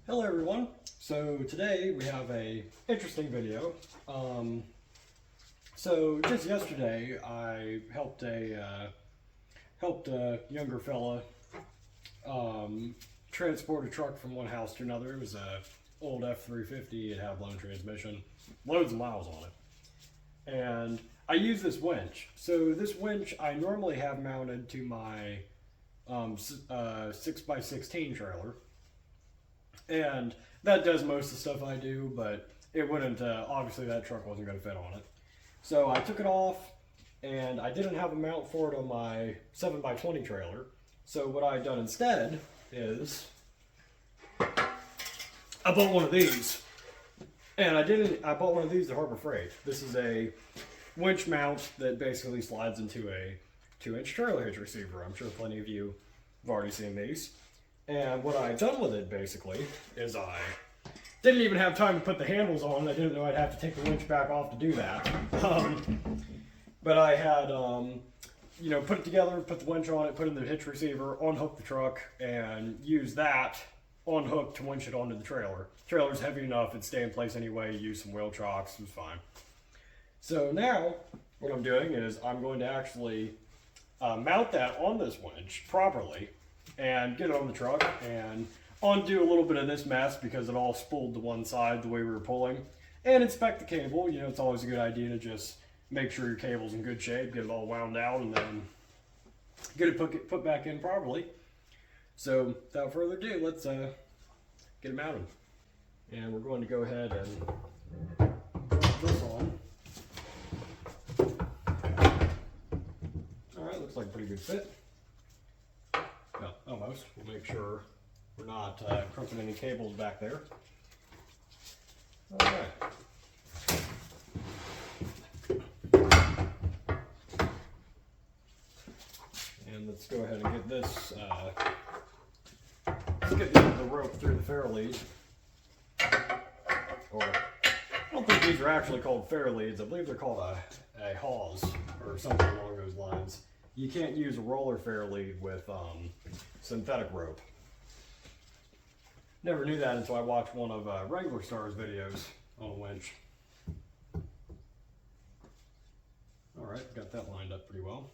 Hello everyone. So today we have a interesting video. So just yesterday I helped a younger fella transport a truck from one house to another. It was a old F350. It had a blown transmission, loads of miles on it, and I use this winch. So this winch I normally have mounted to my 6x16 trailer. And that does most of the stuff I do, but it wouldn't, obviously that truck wasn't going to fit on it. So I took it off, and I didn't have a mount for it on my 7x20 trailer. So what I've done instead is, I bought one of these. And I bought one of these at Harbor Freight. This is a winch mount that basically slides into a 2-inch trailer hitch receiver. I'm sure plenty of you have already seen these. And what I've done with it, basically, is I didn't even have time to put the handles on. I didn't know I'd have to take the winch back off to do that. But I had, put it together, put the winch on it, put it in the hitch receiver, unhook the truck, and use that unhook to winch it onto the trailer. The trailer's heavy enough, it'd stay in place anyway, use some wheel chocks, it was fine. So now, what I'm doing is I'm going to actually mount that on this winch properly, and get it on the truck and undo a little bit of this mess because it all spooled to one side the way we were pulling, and inspect the cable. You know, it's always a good idea to just make sure your cable's in good shape, get it all wound out, and then get it put back in properly. So without further ado, let's get it mounted. And we're going to go ahead and drop this on. Alright, looks like a pretty good fit. No, almost. We'll make sure we're not crimping any cables back there. Alright. And let's go ahead and get this, let's get the rope through the fair lead. Or, I don't think these are actually called fair leads. I believe they're called a hawse or something along those lines. You can't use a roller fair lead with synthetic rope. Never knew that until I watched one of Regular Star's videos on a winch. Alright, got that lined up pretty well.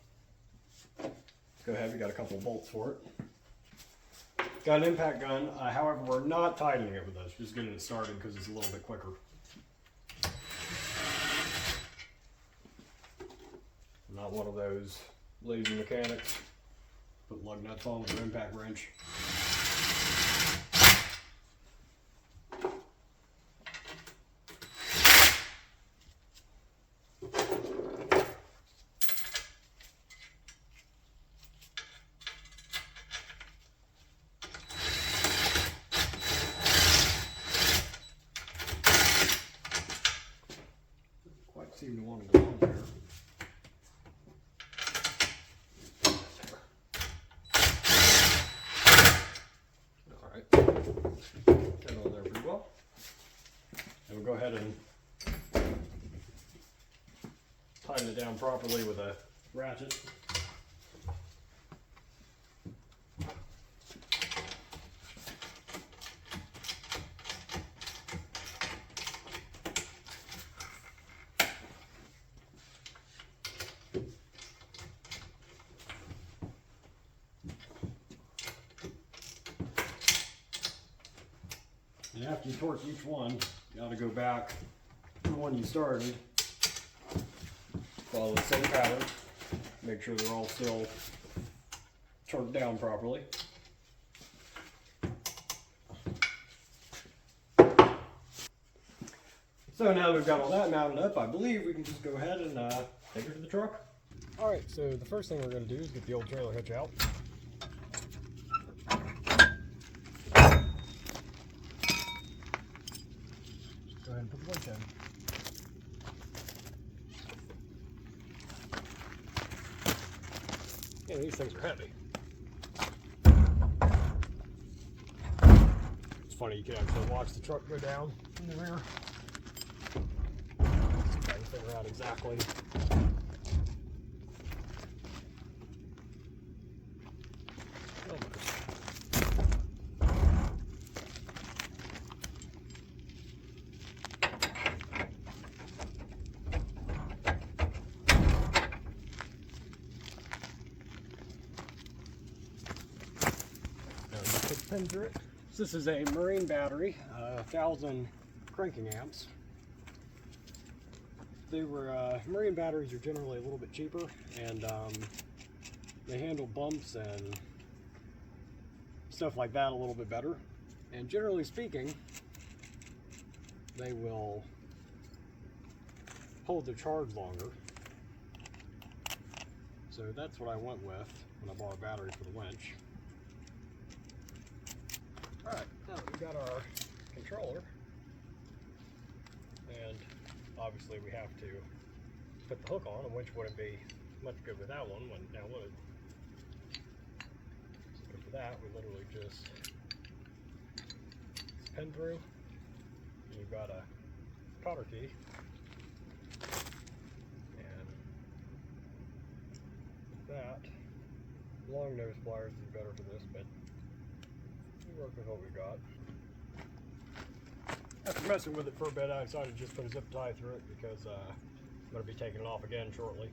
Let's go ahead, we got a couple of bolts for it. Got an impact gun, however we're not tightening it with this, just getting it started because it's a little bit quicker. I'm not one of those lazy mechanics. Put lug nuts on with an impact wrench. Doesn't quite seem to want to go on there. Get it on there pretty well. And we'll go ahead and tighten it down properly with a ratchet. And after you torque each one, you got to go back to the one you started. Follow the same pattern. Make sure they're all still torqued down properly. So now that we've got all that mounted up, I believe we can just go ahead and take her to the truck. Alright, so the first thing we're going to do is get the old trailer hitch out. Go ahead and put the winch in. Yeah, these things are heavy. It's funny, you can actually watch the truck go down in the rear. Just trying to figure out exactly. pin through it. So this is a marine battery, 1,000 cranking amps. They were marine batteries are generally a little bit cheaper, and they handle bumps and stuff like that a little bit better. And generally speaking, they will hold their charge longer. So that's what I went with when I bought a battery for the winch. Alright, now that we've got our controller, and obviously we have to put the hook on. A winch wouldn't be much good without one, now would it? So for that, we literally just pin through, and you've got a cotter key, and that long nose pliers is better for this, but we work with what we got. After messing with it for a bit, I decided to just put a zip tie through it because I'm going to be taking it off again shortly.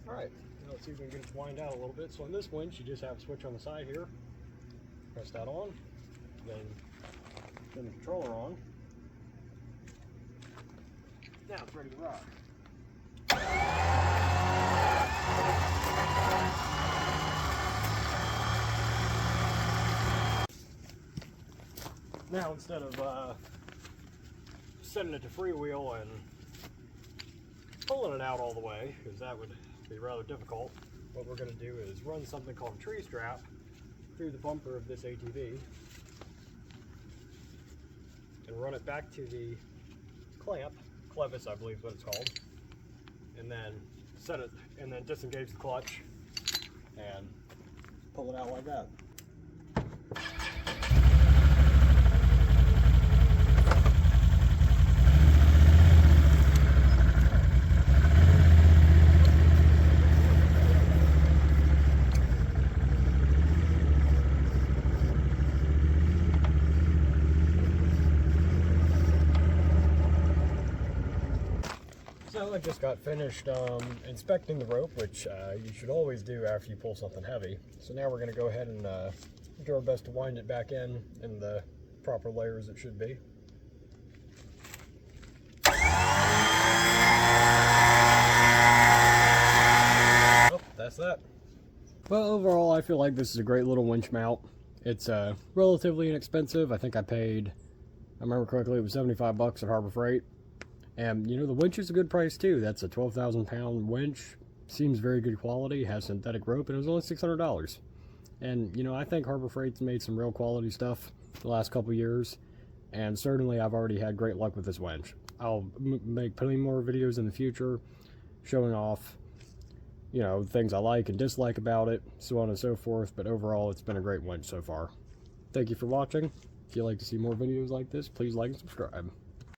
Alright, now let's see if we can get it to wind out a little bit. So on this winch, you just have a switch on the side here. Press that on, then turn the controller on. Now it's ready to rock. Now instead of setting it to freewheel and pulling it out all the way, because that would be rather difficult, what we're going to do is run something called a tree strap through the bumper of this ATV and run it back to the clamp, clevis I believe is what it's called, and then set it, and then disengage the clutch and pull it out like that. So I just got finished inspecting the rope, which you should always do after you pull something heavy. So now we're going to go ahead and do our best to wind it back in the proper layers it should be. Oh, that's that. Well, overall I feel like this is a great little winch mount. It's relatively inexpensive. I think I paid, I remember correctly, it was 75 bucks at Harbor Freight. And, you know, the winch is a good price, too. That's a 12,000 pound winch. Seems very good quality. Has synthetic rope, and it was only $600. And, you know, I think Harbor Freight's made some real quality stuff the last couple years. And certainly I've already had great luck with this winch. I'll make plenty more videos in the future showing off, you know, things I like and dislike about it, so on and so forth. But overall, it's been a great winch so far. Thank you for watching. If you'd like to see more videos like this, please like and subscribe.